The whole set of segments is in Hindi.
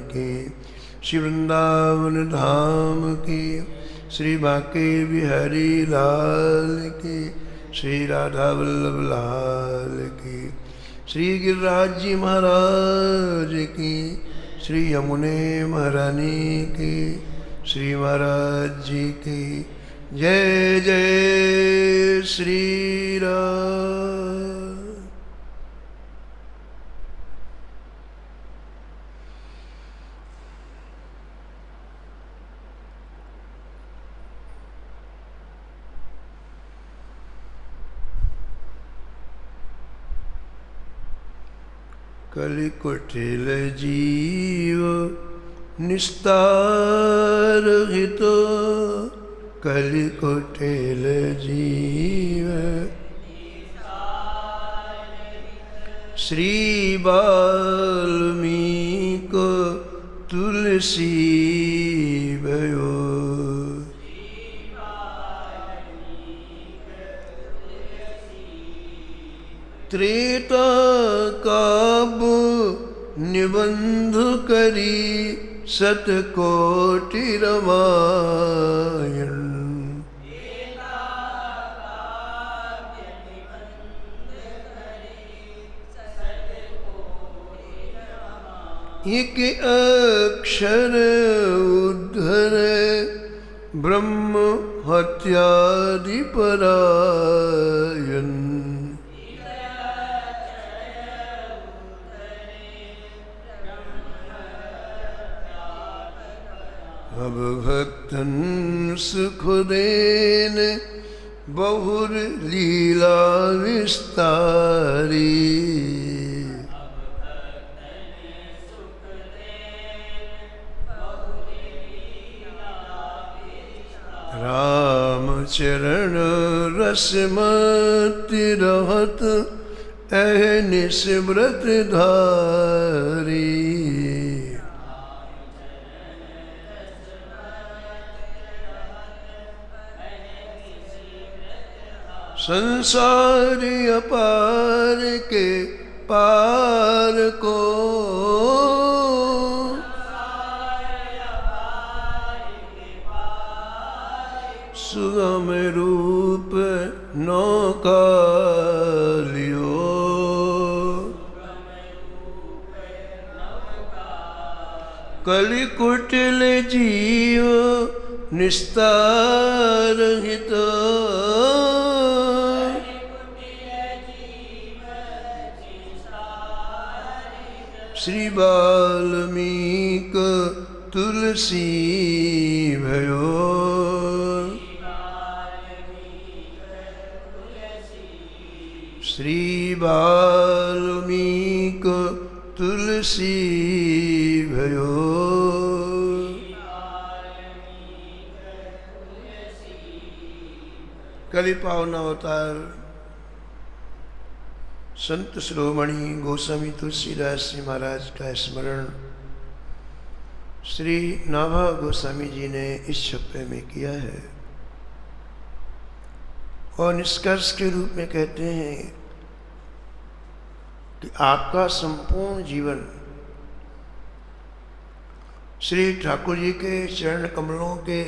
की, श्री वृंदावन धाम की, श्री बांके बिहारी लाल की, श्री राधा वल्लभ लाल की, श्री गिरिराज जी महाराज की, श्री यमुने महारानी की, श्री महाराज जी की जय जय श्री राम। कलि कुटिल जीव निस्तार हित, कलि कुटिल जीव श्री वाल्मीकि तुलसी भयो, त्रेता काव्य निबंध करी सतकोटि रामायण, एक अक्षर उद्धर ब्रह्म हत्यादि परायण, अब भक्तन सुख देन बहुर लीला विस्तारी, राम चरण रसमति रहत अहनिस व्रत धारी, संसार अपार के पार को, सुगम रूप नौका लियो, कलि कुटिल जीव निस्तार हित, श्री वाल्मीकि तुलसी भयो, श्री वाल्मीकि तुलसी भयो, कलि पावन अवतार संत शिरोमणि गोस्वामी तुलसीदास जी महाराज का स्मरण श्री नाभा गोस्वामी जी ने इस छप्पे में किया है और निष्कर्ष के रूप में कहते हैं कि आपका संपूर्ण जीवन श्री ठाकुर जी के चरण कमलों के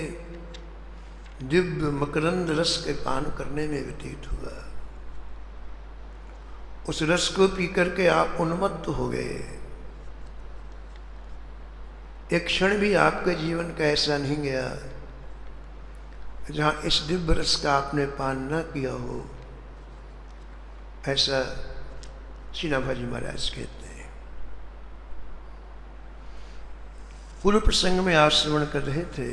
दिव्य मकरंद रस के पान करने में व्यतीत हुआ। उस रस को पी करके आप उन्मत्त हो गए। एक क्षण भी आपके जीवन का ऐसा नहीं गया जहाँ इस दिव्य रस का आपने पान न किया हो, ऐसा श्री नाभाजी महाराज कहते हैं। पूर्व प्रसंग में आप श्रवण कर रहे थे,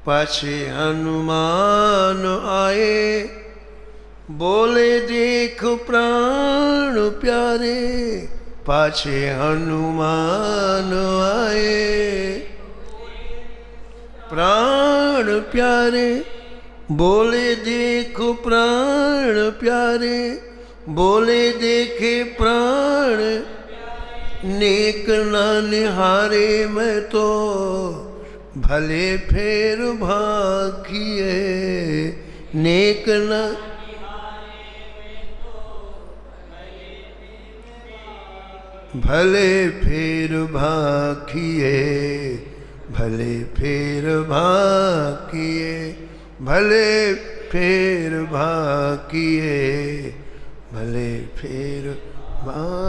पाछे हनुमान आए बोले देख प्राण प्यारे, पाछे हनुमान आए प्राण प्यारे, बोले देखो प्राण प्यारे, बोले देखे प्राण नेक ना निहारे, मैं तो भले फेर भाखिए नेक न भले फिर भाखिए, भले फिर भाखिए, भले फिर भाखिए, भले फिर भाखिए।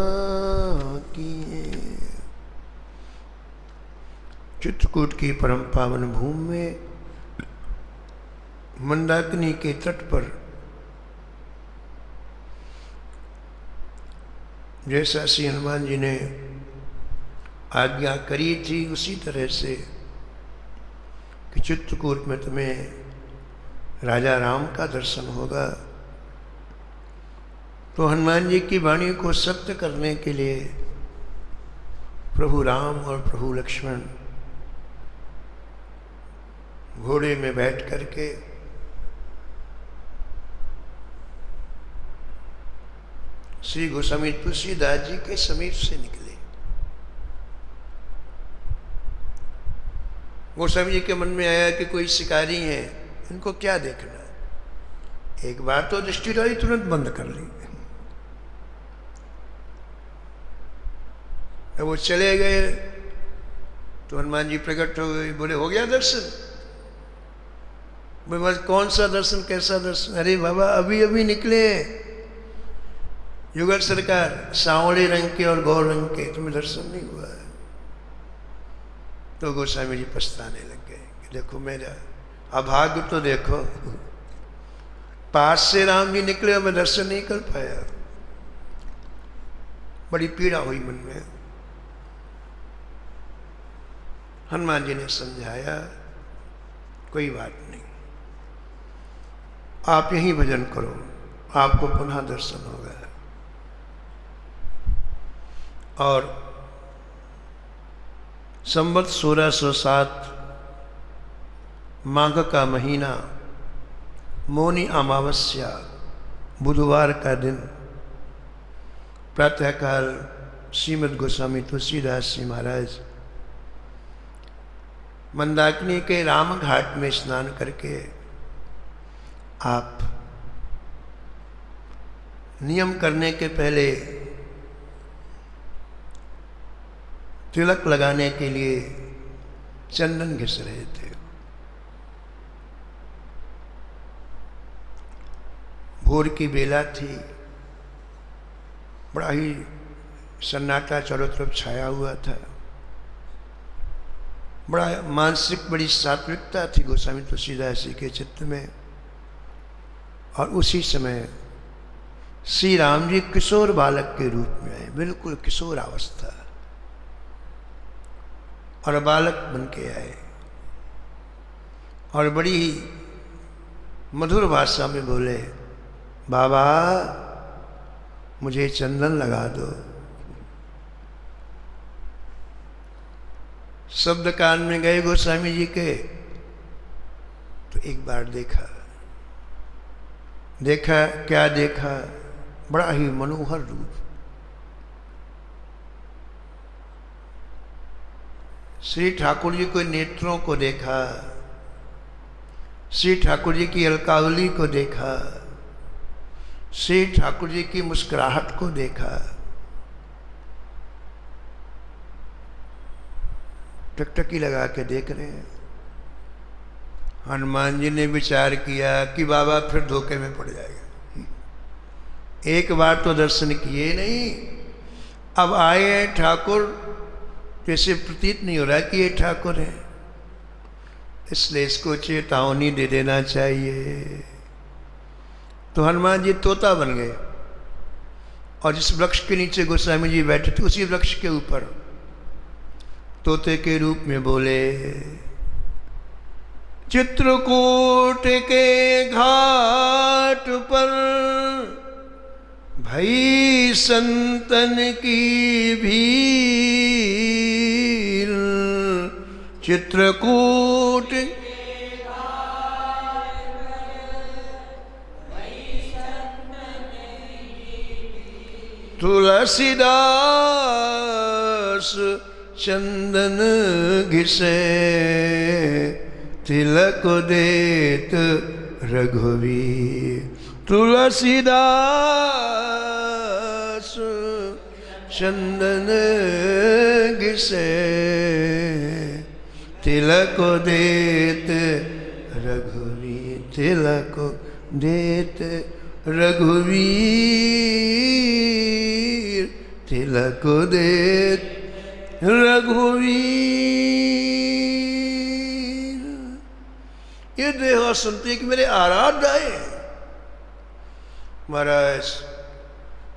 चित्रकूट की परम पावन भूमि में मंदाकिनी के तट पर जैसा श्री हनुमान जी ने आज्ञा करी थी उसी तरह से कि चित्रकूट में तुम्हें राजा राम का दर्शन होगा, तो हनुमान जी की वाणी को सत्य करने के लिए प्रभु राम और प्रभु लक्ष्मण घोड़े में बैठ करके श्री गोस्वामी तुलसीदास जी के समीप से निकले। गोस्वामी जी के मन में आया कि कोई शिकारी है, इनको क्या देखना। एक बार तो दृष्टि डाली, तुरंत बंद कर ली। वो चले गए तो हनुमान जी प्रकट हो गए, बोले हो गया दर्शन? बोले बस कौन सा दर्शन, कैसा दर्शन? अरे बाबा अभी अभी निकले युगल सरकार, सांवले रंग के और गौर रंग के, तुम्हें दर्शन नहीं हुआ है। तो गोस्वामी जी पछताने लग गए कि देखो मेरा अभाग्य तो देखो, पास से राम जी निकले और मैं दर्शन नहीं कर पाया। बड़ी पीड़ा हुई मन में। हनुमान जी ने समझाया कोई बात नहीं, आप यहीं भजन करो, आपको पुनः दर्शन होगा। और संवत 1607 माघ का महीना, मौनी अमावस्या, बुधवार का दिन, प्रातःकाल श्रीमद् गोस्वामी तुलसीदास जी महाराज मंदाकिनी के राम घाट में स्नान करके आप नियम करने के पहले तिलक लगाने के लिए चंदन घिस रहे थे। भोर की बेला थी, बड़ा ही सन्नाटा चारों तरफ छाया हुआ था। बड़ा मानसिक बड़ी सात्विकता थी गोस्वामी तुलसीदास जी के चित्त में। और उसी समय श्री राम जी किशोर बालक के रूप में आए, बिल्कुल किशोर अवस्था, और बालक बन के आए और बड़ी ही मधुर भाषा में बोले, बाबा मुझे चंदन लगा दो। शब्द कान में गए गोस्वामी जी के, तो एक बार देखा क्या देखा, बड़ा ही मनोहर रूप। श्री ठाकुर जी के नेत्रों को देखा, श्री ठाकुर जी की अलकावली को देखा, श्री ठाकुर जी की मुस्कुराहट को देखा। टकटकी लगा के देख रहे हैं। हनुमान जी ने विचार किया कि बाबा फिर धोखे में पड़ जाएगा। एक बार तो दर्शन किए नहीं, अब आए हैं ठाकुर, जैसे प्रतीत नहीं हो रहा कि ये ठाकुर है, इसलिए इसको चेतावनी दे देना चाहिए। तो हनुमान जी तोता बन गए और जिस वृक्ष के नीचे गोस्वामी जी बैठे थे उसी वृक्ष के ऊपर तोते के रूप में बोले, चित्रकूट के घाट पर भई संतन की भीड़, चित्रकूट तुलसीदास चंदन घिसे, तिलक देत रघुवीर। तुलसीदास चंदन घिसे तिलक देत रघुवीर, तिलक देत रघुवीर, तिलक देत रघुवीर। ये देखो सुनते कि मेरे आराध्य है। महाराज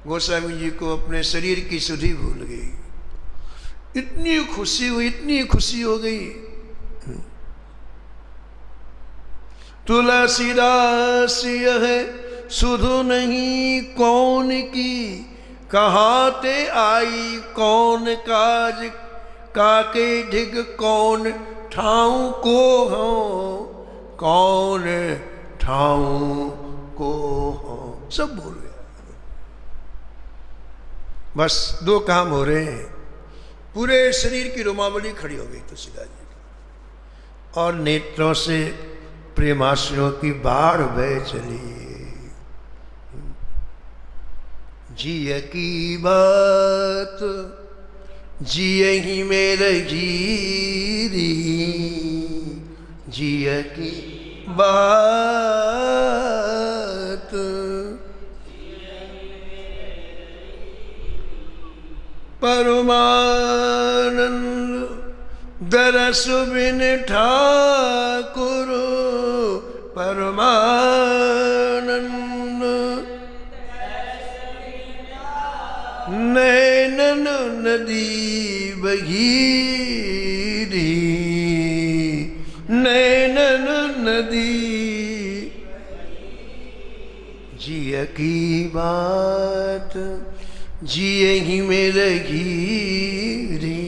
गोस्वामी जी को अपने शरीर की सुधि भूल गई, इतनी खुशी हुई, इतनी खुशी हो गई। तुलसीदास यह सुधु नहीं कौन की, कहाते आई कौन काज, काके ढिग कौन ठाऊ को हो, कौन ठाऊ को हो। सब भूल गया। बस दो काम हो रहे हैं, पूरे शरीर की रोमावली खड़ी हो गई तुलसीदास जी की, और नेत्रों से प्रेमाश्रयों की बाढ़ बह चली। जिय की बात जिय ही मेरे जीरी, जिय की बात परमानंद दरस बिन ठाकुर, परमानंद नैनन नदी बहीरी, नैनन नदी। जिय की बात जिय ही मेरे गिरी,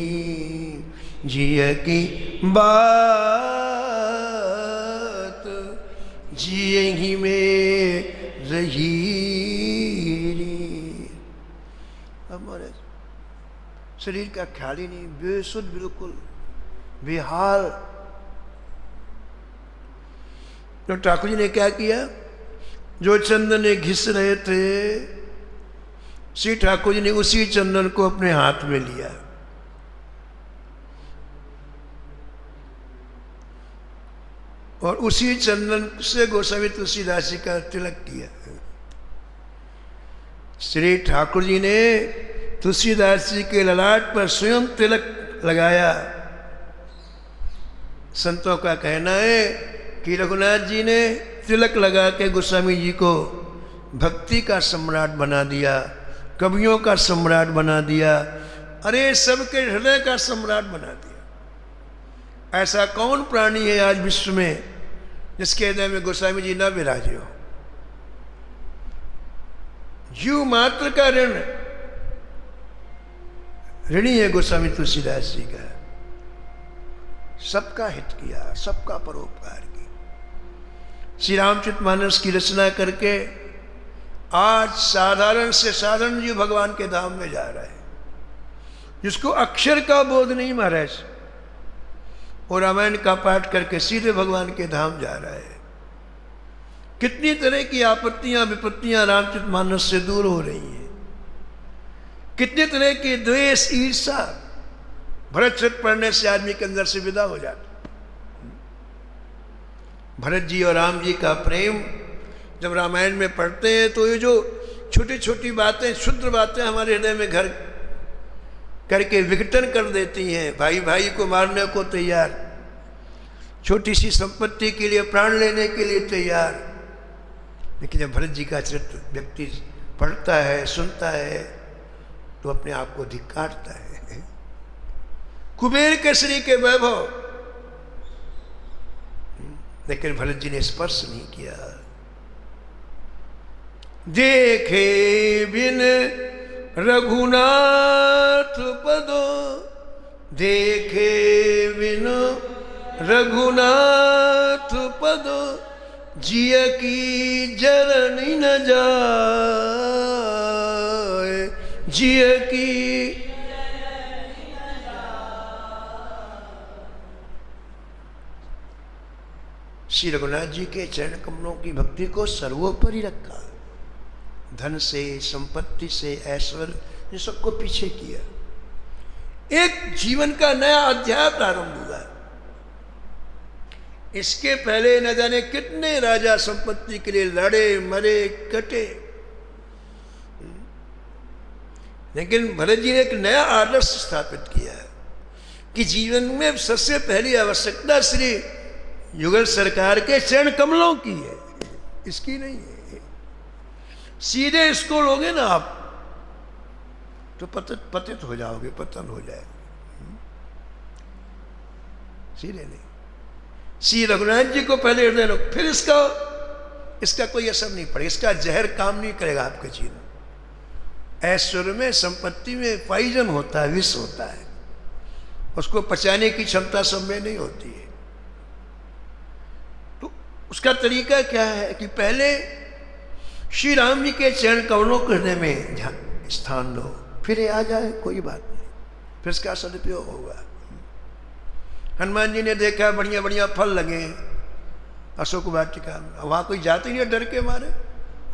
जिय की बात जिय ही मेरे गिरी। हमारे शरीर का ख्याल ही नहीं, बेसुध, बिल्कुल बेहाल। तो ठाकुर जी ने क्या किया, जो चंदन घिस रहे थे, श्री ठाकुर जी ने उसी चंदन को अपने हाथ में लिया, और उसी चंदन से गोस्वामी तुलसीदास जी का तिलक किया। श्री ठाकुर जी ने तुलसीदास जी के ललाट पर स्वयं तिलक लगाया। संतों का कहना है कि रघुनाथ जी ने तिलक लगा के गोस्वामी जी को भक्ति का सम्राट बना दिया, कवियों का सम्राट बना दिया, अरे सबके हृदय का सम्राट बना दिया। ऐसा कौन प्राणी है आज विश्व में जिसके हृदय में गोस्वामी जी न विराजे हो। जीव मात्र का ऋणी है गोस्वामी तुलसीदास जी का। सबका हित किया, सबका परोपकार किया। श्री रामचरितमानस की रचना करके आज साधारण से साधारण जीव भगवान के धाम में जा रहा है, जिसको अक्षर का बोध नहीं महाराज, और रामायण का पाठ करके सीधे भगवान के धाम जा रहा है। कितनी तरह की आपत्तियां विपत्तियां रामचरितमानस से दूर हो रही हैं, कितने तरह के द्वेष ईर्षा भरत पढ़ने से आदमी के अंदर से विदा हो जाता। भरत जी और राम जी का प्रेम जब रामायण में पढ़ते हैं तो ये जो छोटी छोटी बातें, क्षुद्र बातें हमारे हृदय में घर करके विघटन कर देती हैं। भाई भाई को मारने को तैयार, छोटी सी संपत्ति के लिए प्राण लेने के लिए तैयार। लेकिन जब भरत जी का चरित्र व्यक्ति पढ़ता है, सुनता है, तो अपने आप को धिक्कारता है। कुबेर केसरी के वैभव, लेकिन भरत जी ने स्पर्श नहीं किया। देखे बिन रघुनाथ पदो, देखे बिन रघुनाथ पदो, जिय की जरनी न जाए, जिय की श्री रघुनाथ जी के चरण कमलों की भक्ति को सर्वोपरि रखा। धन से, संपत्ति से, ऐश्वर्य ये सबको पीछे किया। एक जीवन का नया अध्याय प्रारंभ हुआ। इसके पहले न जाने कितने राजा संपत्ति के लिए लड़े, मरे, कटे, लेकिन भरत जी ने एक नया आदर्श स्थापित किया कि जीवन में सबसे पहली आवश्यकता श्री युगल सरकार के चरण कमलों की है, इसकी नहीं है। सीधे इसको लोगे ना आप तो पतित हो जाओगे, पतन हो जाएगा। सीधे नहीं, श्री रघुनाथ जी को पहले हृदय लो, फिर इसका कोई असर नहीं पड़ेगा, इसका जहर काम नहीं करेगा आपके जीवन। ऐश्वर्य में, संपत्ति में पॉइजन होता है, विष होता है, उसको पचाने की क्षमता सब में नहीं होती है। तो उसका तरीका क्या है कि पहले श्री राम जी के चरण कमलों के हृदय में स्थान लो, फिर आ जाए कोई बात नहीं, फिर इसका सदुपयोग होगा। हनुमान जी ने देखा बढ़िया बढ़िया फल लगे अशोक वाटिका में, वहां कोई जाते नहीं डर के मारे।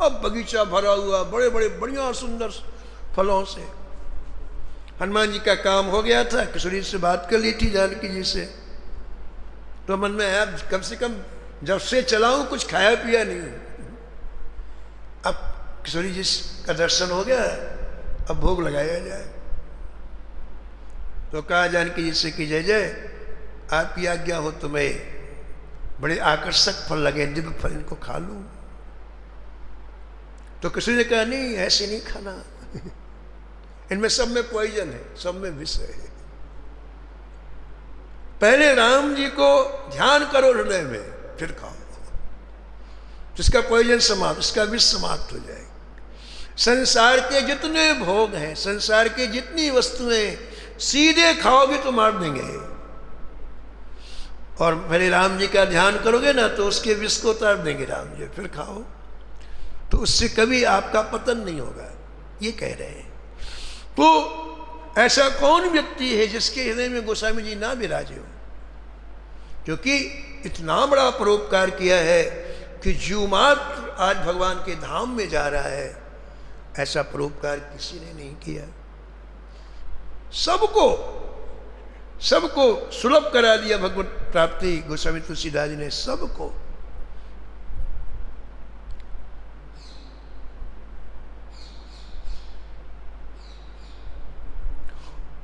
अब बगीचा भरा हुआ बड़े बड़े बढ़िया सुंदर फलों से। हनुमान जी का काम हो गया था, किशोरी से बात कर ली थी जानकी जी से, तो मन में आया कम से कम जब से चलाऊं कुछ खाया पिया नहीं। अब किशोरी जी का दर्शन हो गया, अब भोग लगाया जाए। तो कहा जानकी जी से कि जय जय आपकी आज्ञा हो तो मैं बड़े आकर्षक फल लगे, दिव्य फल, इनको खा लूं। तो किसी ने कहा नहीं, ऐसे नहीं खाना, इनमें सब में पॉइजन है, सब में विष है। पहले राम जी को ध्यान करो हृदय में, फिर खाओ, जिसका पॉइजन समाप्त, इसका विष समाप्त हो जाएगा। संसार के जितने भोग हैं, संसार की जितनी वस्तुएं सीधे खाओगे तो मार देंगे, और पहले राम जी का ध्यान करोगे ना तो उसके विष को उतार देंगे राम जी, फिर खाओ, तो उससे कभी आपका पतन नहीं होगा, ये कह रहे हैं। तो ऐसा कौन व्यक्ति है जिसके हृदय में गोस्वामी जी ना विराजे हो, क्योंकि इतना बड़ा परोपकार किया है कि जीव मात्र आज भगवान के धाम में जा रहा है, ऐसा परोपकार किसी ने नहीं किया। सबको सुलभ करा दिया भगवत प्राप्ति गोस्वामी तुलसीदास जी ने, सबको।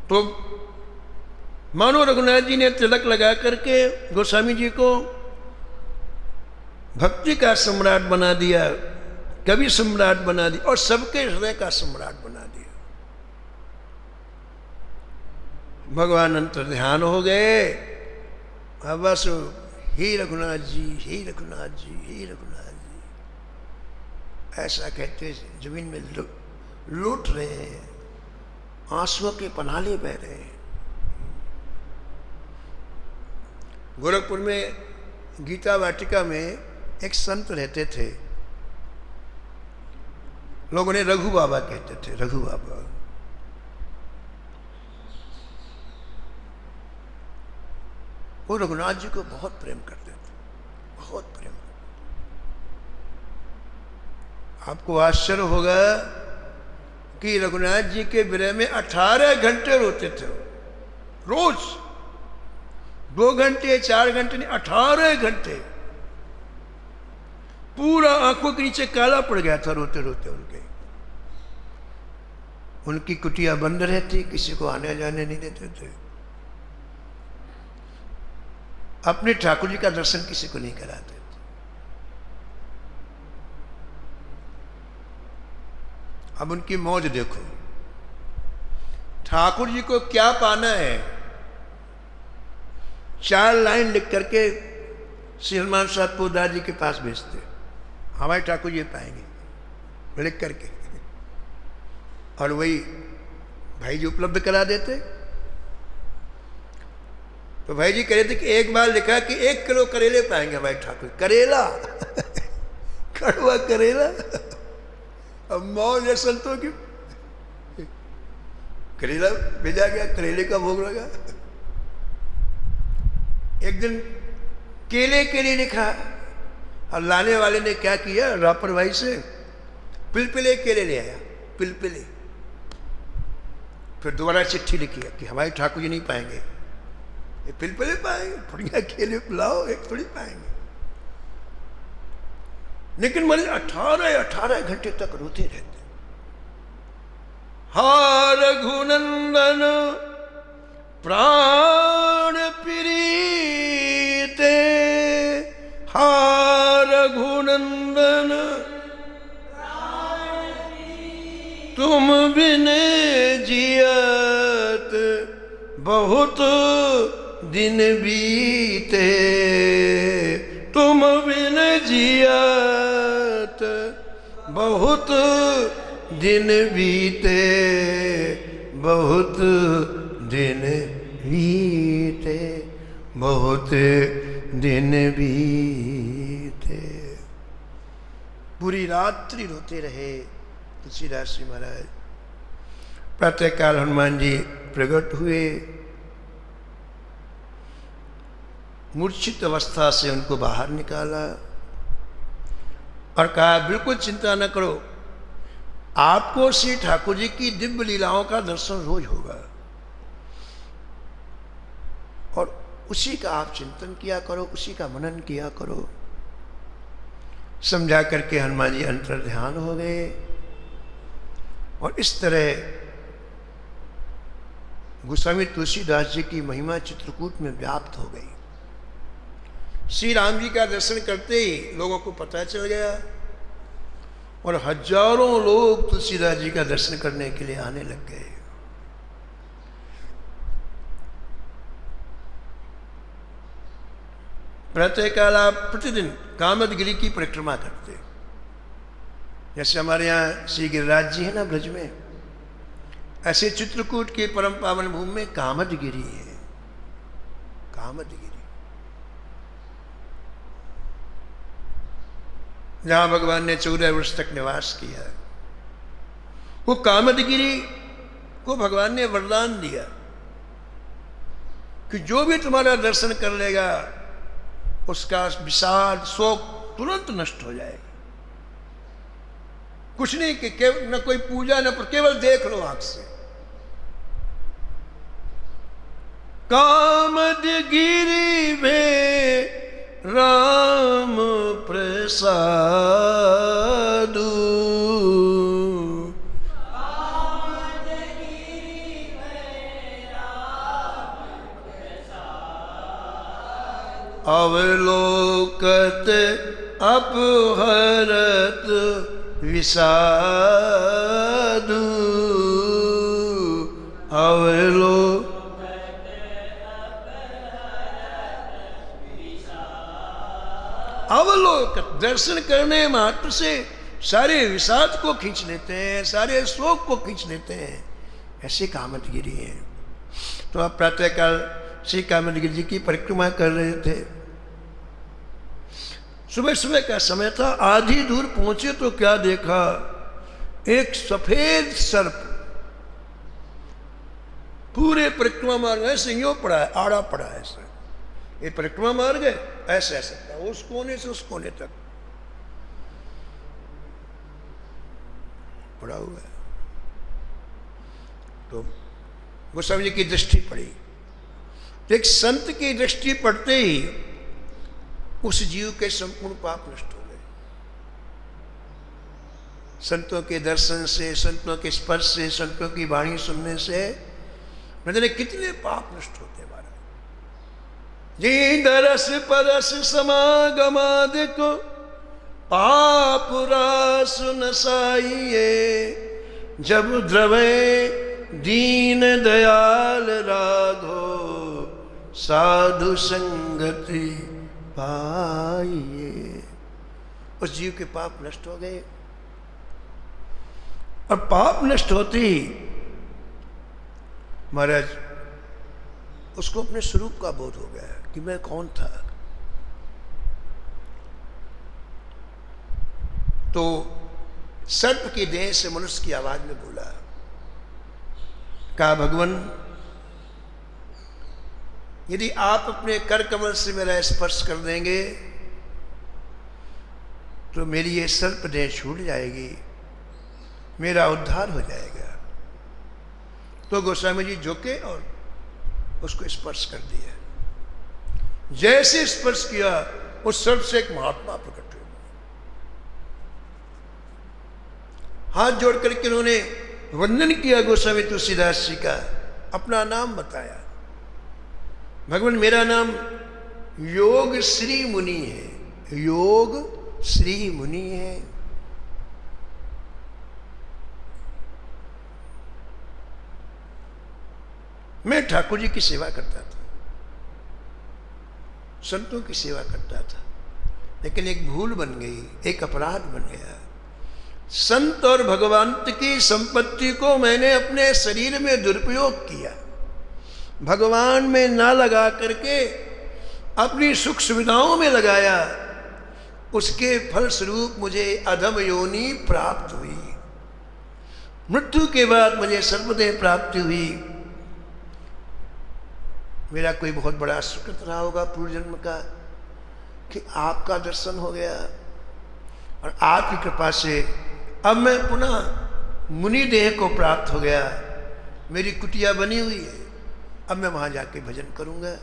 तो मानो रघुनाथ जी ने तिलक लगा करके गोस्वामी जी को भक्ति का सम्राट बना दिया, कवि सम्राट बना दिया, और सबके हृदय का सम्राट बना दिया। भगवान अंतर ध्यान हो गए, अब बस हे रघुनाथ जी, हे रघुनाथ जी, हे रघुनाथ जी, ऐसा कहते जमीन में लूट रहे हैं, आंसुओं के पनाले बह रहे हैं। गोरखपुर में गीता वाटिका में एक संत रहते थे, लोग उन्हें रघु बाबा कहते थे, रघु बाबा। वो रघुनाथ जी को बहुत प्रेम करते थे, बहुत प्रेम। आपको आश्चर्य होगा कि रघुनाथ जी के विरह में 18 घंटे रोते थे रोज, 2 घंटे 4 घंटे नहीं, 18 घंटे। पूरा आंखों के नीचे काला पड़ गया था रोते रोते उनके। उनकी कुटिया बंद रहती, किसी को आने जाने नहीं देते थे, अपने ठाकुर जी का दर्शन किसी को नहीं कराते थे। अब उनकी मौज देखो, ठाकुर जी को क्या पाना है, 4 लाइन लिख करके श्री हनुमान साहब पोदार जी के पास भेजते, हमारे ठाकुर जी पाएंगे लिख करके, और वही भाई जी उपलब्ध करा देते। तो भाई जी कह रहे थे कि एक बार लिखा कि 1 किलो करेले पाएंगे हमारे ठाकुर। करेला कड़वा करेला। अब मौज है संतों की, करेला भेजा गया, करेले का भोग लगा। एक दिन केले के लिए लिखा, और लाने वाले ने क्या किया, लापरवाही से पिलपिले केले ले आया, पिलपिले। फिर दोबारा चिट्ठी लिखी कि हमारे ठाकुर जी नहीं पाएंगे, ये पिलपिले पाएंगे, बढ़िया खेले पिलाओ, एक थोड़ी पाएंगे। लेकिन मैंने 18 घंटे तक रोते रहते। हार रघुनंदन प्राण प्रीते, हार रघुनंदन तुम बिन जियत बहुत दिन बीते, तुम बिन जियत बहुत दिन बीते, बहुत दिन बीते, बहुत दिन बीते। पूरी रात्रि रोते रहे तुलसीदास जी महाराज। प्रातःकाल हनुमान जी प्रकट हुए, मूर्छित अवस्था से उनको बाहर निकाला और कहा बिल्कुल चिंता न करो, आपको श्री ठाकुर जी की दिव्य लीलाओं का दर्शन रोज होगा और उसी का आप चिंतन किया करो, उसी का मनन किया करो। समझा करके हनुमान जी अंतर ध्यान हो गए और इस तरह गोस्वामी तुलसीदास जी की महिमा चित्रकूट में व्याप्त हो गई। श्री राम जी का दर्शन करते ही लोगों को पता चल गया और हजारों लोग तुलसीदास जी का दर्शन करने के लिए आने लग गए। प्रातःकाल आप प्रतिदिन कामदगिरी की परिक्रमा करते, जैसे हमारे यहाँ श्री गिरिराज जी है ना ब्रज में, ऐसे चित्रकूट के परम पावन भूमि में कामदगिरी है। कामदगिरी जहां भगवान ने 14 वर्ष तक निवास किया, वो कामदगिरी को भगवान ने वरदान दिया कि जो भी तुम्हारा दर्शन कर लेगा उसका विषाद शोक तुरंत नष्ट हो जाएगा। कुछ नहीं कि न कोई पूजा न, पर केवल देख लो आंख से। कामदगिरी में राम प्रसादु, अवलोकत अपहरत विषादु, अवलोकत दर्शन करने मात्र से सारे विषाद को खींच लेते हैं, सारे शोक को खींच लेते हैं। ऐसे कामदगिरी है। तो आप प्रातःकाल श्री कामदगिरी जी की परिक्रमा कर रहे थे। सुबह सुबह का समय था, आधी दूर पहुंचे तो क्या देखा, एक सफेद सर्प पूरे परिक्रमा मार्ग ऐसे यूं पड़ा है, आड़ा पड़ा है ऐसा। ये परिक्रमा मार्ग है, ऐसे ऐसे उस कोने से उस कोने तक पड़ा हुआ है। तो गोस्वामी जी की दृष्टि पड़ी, तो एक संत की दृष्टि पड़ते ही उस जीव के संपूर्ण पाप नष्ट हो गए। संतों के दर्शन से, संतों के स्पर्श से, संतों की वाणी सुनने से न जाने कितने पाप नष्ट होते हैं महाराज। जी दरस परस समागमादिको पाप रास नसाइए, जब द्रवे दीन दयाल राघो साधु संगति पाइए। उस जीव के पाप नष्ट हो गए और पाप नष्ट होते ही महाराज उसको अपने स्वरूप का बोध हो गया कि मैं कौन था। तो सर्प की देह से मनुष्य की आवाज में बोला, कहा भगवान यदि आप अपने कर कमल से मेरा स्पर्श कर देंगे तो मेरी ये सर्प देह छूट जाएगी, मेरा उद्धार हो जाएगा। तो तो गोस्वामी जी झुके और उसको स्पर्श कर दिया। जैसे स्पर्श किया उस सर्प से एक महात्मा प्रकट हुए। हाथ जोड़ करके उन्होंने वंदन किया गोस्वामी तुलसीदास जी का, अपना नाम बताया। भगवान मेरा नाम योग श्री मुनि है, योग श्री मुनि है। मैं ठाकुर जी की सेवा करता था, संतों की सेवा करता था, लेकिन एक भूल बन गई, एक अपराध बन गया। संत और भगवान की संपत्ति को मैंने अपने शरीर में दुरुपयोग किया, भगवान में ना लगा करके अपनी सुख सुविधाओं में लगाया। उसके फलस्वरूप मुझे अधम योनि प्राप्त हुई। मृत्यु के बाद मुझे सर्वदेह प्राप्ति हुई। मेरा कोई बहुत बड़ा सुकृत रहा होगा पूर्व जन्म का कि आपका दर्शन हो गया, और आपकी कृपा से अब मैं पुनः मुनि देह को प्राप्त हो गया। मेरी कुटिया बनी हुई है, अब मैं वहाँ जाके भजन करूँगा।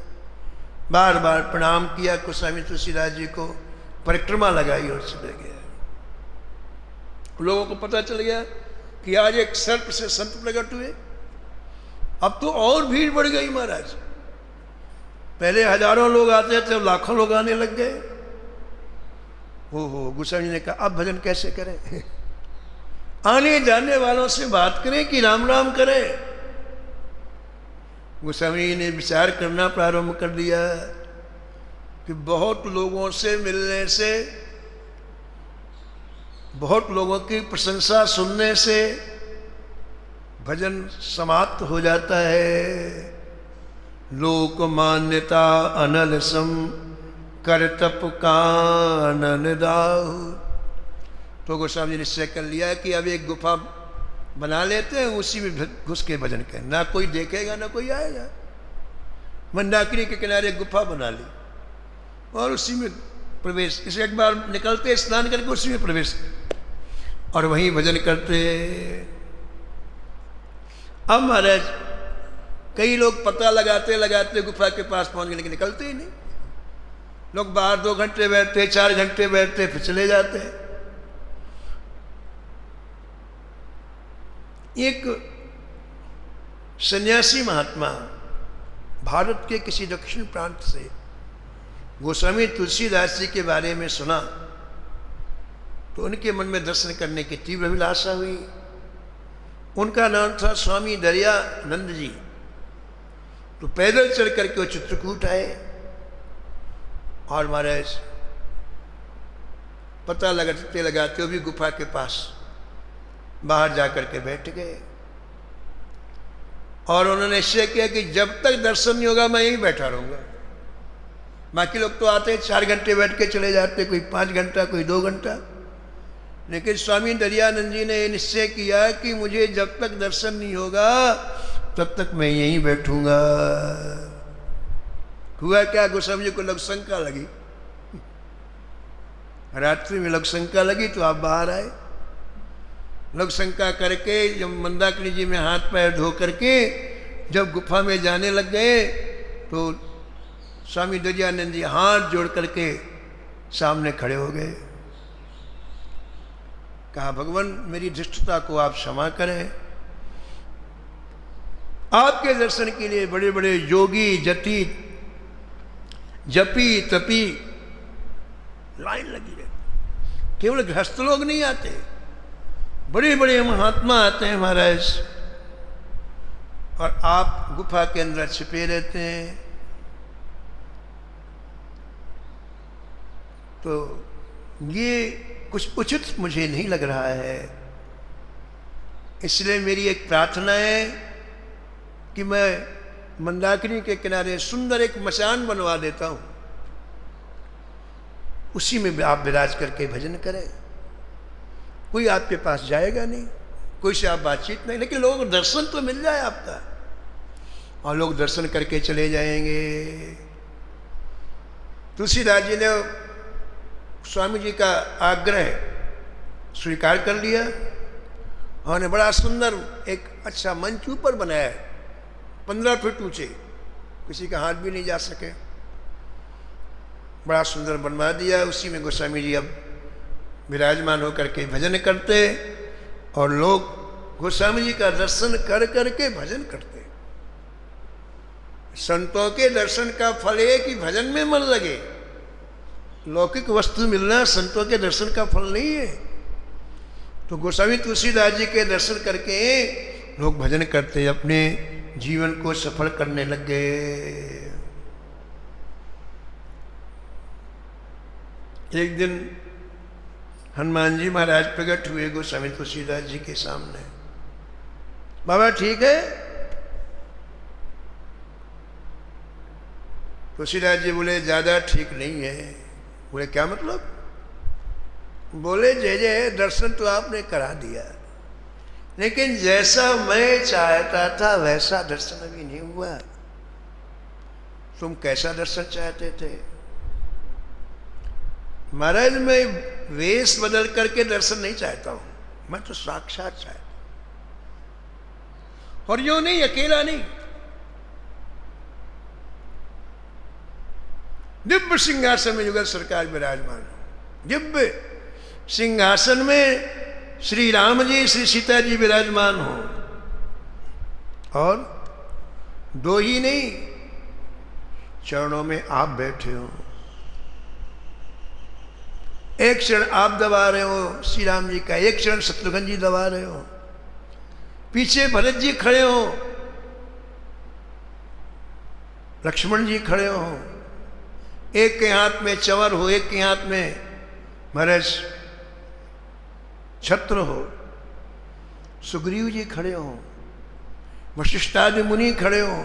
बार बार प्रणाम किया गोस्वामी तुलसीदास जी को, परिक्रमा लगाई और चले गया। लोगों को पता चल गया कि आज एक सर्प से संत प्रकट हुए। अब तो और भीड़ बढ़ गई महाराज। पहले हजारों लोग आते थे, लाखों लोग आने लग गए। हो गोस्वामी जी ने कहा अब भजन कैसे करें? आने जाने वालों से बात करें कि राम राम करें? गोस्वामी जी ने विचार करना प्रारंभ कर दिया कि बहुत लोगों से मिलने से, बहुत लोगों की प्रशंसा सुनने से भजन समाप्त हो जाता है। लोक मान्यता अनल सम कर तप कानन दाहु। तो गोस्वामी जी ने निश्चय कर लिया कि अब एक गुफा बना लेते हैं, उसी में घुस के भजन करें, ना कोई देखेगा ना कोई आएगा। मंदाकिनी के किनारे एक गुफा बना ली और उसी में प्रवेश, इसे एक बार निकलते स्नान करके उसी में प्रवेश और वहीं भजन करते। अब महाराज कई लोग पता लगाते लगाते गुफा के पास पहुंच गए, लेकिन निकलते ही नहीं। लोग बाहर 2 घंटे बैठते, 4 घंटे बैठते, फिर चले जाते हैं। एक सन्यासी महात्मा भारत के किसी दक्षिण प्रांत से गोस्वामी तुलसीदास जी के बारे में सुना, तो उनके मन में दर्शन करने की तीव्र अभिलाषा हुई। उनका नाम था स्वामी दरियानंद जी। तो पैदल चल करके वो चित्रकूट आए और महाराज पता लगाते लगाते वो भी गुफा के पास बाहर जाकर के बैठ गए और उन्होंने निश्चय किया कि जब तक दर्शन नहीं होगा मैं यहीं बैठा रहूंगा। बाकी लोग तो आते 4 घंटे बैठ के चले जाते, कोई 5 घंटा, कोई 2 घंटा, लेकिन स्वामी दरियानंद जी ने निश्चय किया कि मुझे जब तक दर्शन नहीं होगा तब तक मैं यहीं बैठूंगा। हुआ क्या, गोस्वामी जी को लग शंका लगी, रात्रि में लग शंका लगी तो आप बाहर आए। लग शंका करके जब मंदाकिनी जी में हाथ पैर धो करके जब गुफा में जाने लग गए तो स्वामी दरियानंद जी हाथ जोड़ करके सामने खड़े हो गए। कहा भगवान मेरी धृष्टता को आप क्षमा करें, आपके दर्शन के लिए बड़े बड़े योगी जति जपी तपी लाइन लगी रहती, केवल गृहस्थ लोग नहीं आते, बड़े बड़े महात्मा आते हैं महाराज, और आप गुफा के अंदर छिपे रहते हैं। तो ये कुछ उचित मुझे नहीं लग रहा है, इसलिए मेरी एक प्रार्थना है कि मैं मंदाकिनी के किनारे सुंदर एक मचान बनवा देता हूं, उसी में आप विराज करके भजन करें। कोई आपके पास जाएगा नहीं, कोई से आप बातचीत नहीं, लेकिन लोगों को दर्शन तो मिल जाए आपका, और लोग दर्शन करके चले जाएंगे। तुलसीदास जी ने स्वामी जी का आग्रह स्वीकार कर लिया उन्होंने बड़ा सुंदर एक अच्छा मंच ऊपर बनाया है, 15 फीट ऊंचे, किसी का हाथ भी नहीं जा सके, बड़ा सुंदर बनवा दिया। उसी में गोस्वामी जी अब विराजमान होकर के भजन करते और लोग गोस्वामी जी का दर्शन कर करके भजन करते। संतों के दर्शन का फल है कि भजन में मन लगे। लौकिक वस्तु मिलना संतों के दर्शन का फल नहीं है। तो गोस्वामी तुलसीदास जी के दर्शन करके लोग भजन करते, अपने जीवन को सफल करने लग गए। एक दिन हनुमान जी महाराज प्रकट हुए गोस्वामी तुलसीदास जी के सामने। बाबा ठीक है? तुलसीदास जी बोले ज्यादा ठीक नहीं है। बोले क्या मतलब? बोले जय जय, दर्शन तो आपने करा दिया, लेकिन जैसा मैं चाहता था वैसा दर्शन अभी नहीं हुआ। तुम कैसा दर्शन चाहते थे? महाराज मैं वेश बदल करके दर्शन नहीं चाहता हूं, मैं तो साक्षात चाहता हूं। और यूं नहीं, अकेला नहीं, दिव्य सिंहासन में युगल सरकार विराजमान हो। दिव्य सिंहासन में श्री राम जी श्री सीता जी विराजमान हो, और दो ही नहीं, चरणों में आप बैठे हो। एक क्षण आप दबा रहे हो श्री राम जी का, एक क्षण शत्रुघ्न जी दबा रहे हो, पीछे भरत जी खड़े हो, लक्ष्मण जी खड़े हो, एक के हाथ में चंवर हो, एक के हाथ में महाराज छत्र हो, सुग्रीव जी खड़े हो, वशिष्ठादि मुनि खड़े हो,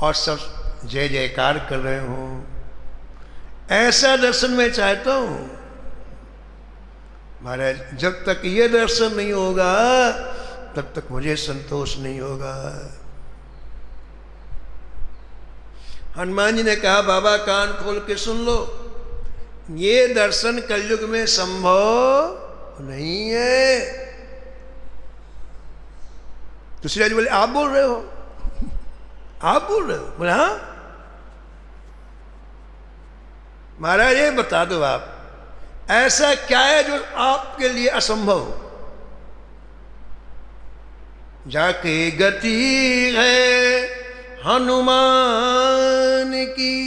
और सब जय जयकार कर रहे हो। ऐसा दर्शन मैं चाहता हूं। महाराज जब तक ये दर्शन नहीं होगा तब तक मुझे संतोष नहीं होगा। हनुमान जी ने कहा बाबा कान खोल के सुन लो, ये दर्शन कलयुग में संभव नहीं है। तुलसीदास जी बोले आप बोल रहे हो? आप बोल रहे हो? बोले हाँ। महाराज ये बता दो आप, ऐसा क्या है जो आपके लिए असंभव हो? जाके गति है हनुमान की,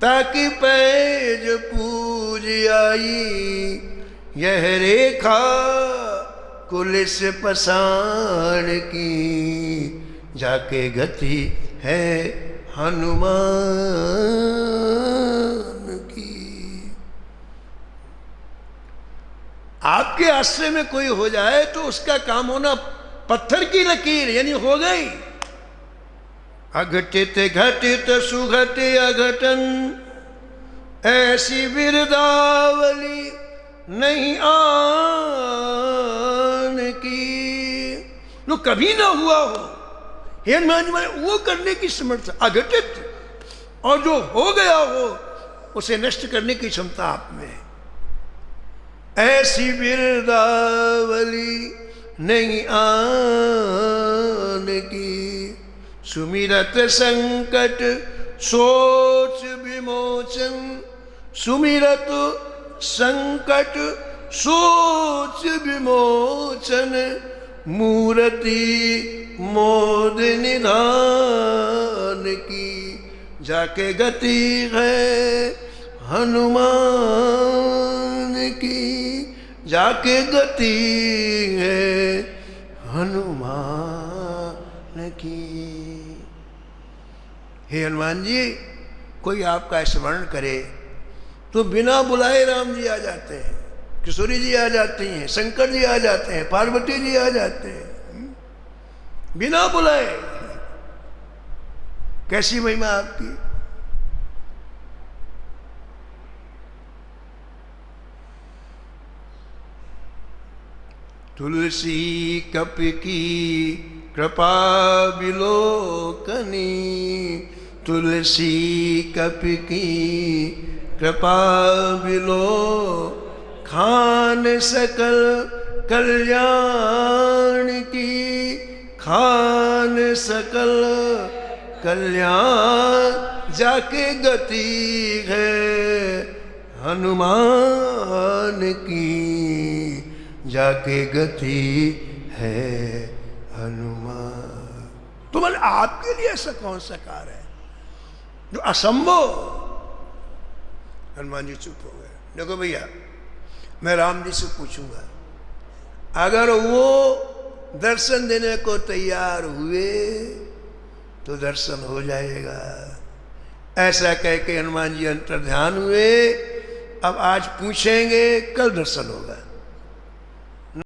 ताकि पैज पूज आई, यह रेखा कुलिस पसाण की, जाके गति है हनुमान की। आपके आश्रय में कोई हो जाए तो उसका काम होना पत्थर की लकीर, यानी हो गई। अघटित घटित सुघट अघटन, ऐसी बिरदावली नहीं आन की। जो कभी ना हुआ हो, हे हनुमान जी वो करने की समर्थ, अघटित, और जो हो गया हो उसे नष्ट करने की क्षमता आप में। ऐसी बिरदावली नहीं आन की, सुमिरत संकट सोच विमोचन, सुमिरत संकट सोच विमोचन, मूर्ति मोद निधान की, जाके गति है हनुमान की, जाके गति है हनुमान की। हे हनुमान जी, कोई आपका स्मरण करे तो बिना बुलाए राम जी आ जाते हैं, किशोरी जी आ जाती हैं, शंकर जी आ जाते हैं, पार्वती जी आ जाते हैं, बिना बुलाए। कैसी महिमा आपकी। तुलसी कप की कृपा विलोकनी, तुलसी कप की कृपा विलो, खान सकल कल्याण की खान सकल कल्याण जाके गति है हनुमान की जाके गति है हनुमान। तो बोले आपके लिए ऐसा कौन सा कार्य है जो असंभव? हनुमान जी चुप हो गए। देखो भैया, मैं राम जी से पूछूंगा, अगर वो दर्शन देने को तैयार हुए तो दर्शन हो जाएगा। ऐसा कह के हनुमान जी अंतर्ध्यान हुए। अब आज पूछेंगे, कल दर्शन होगा।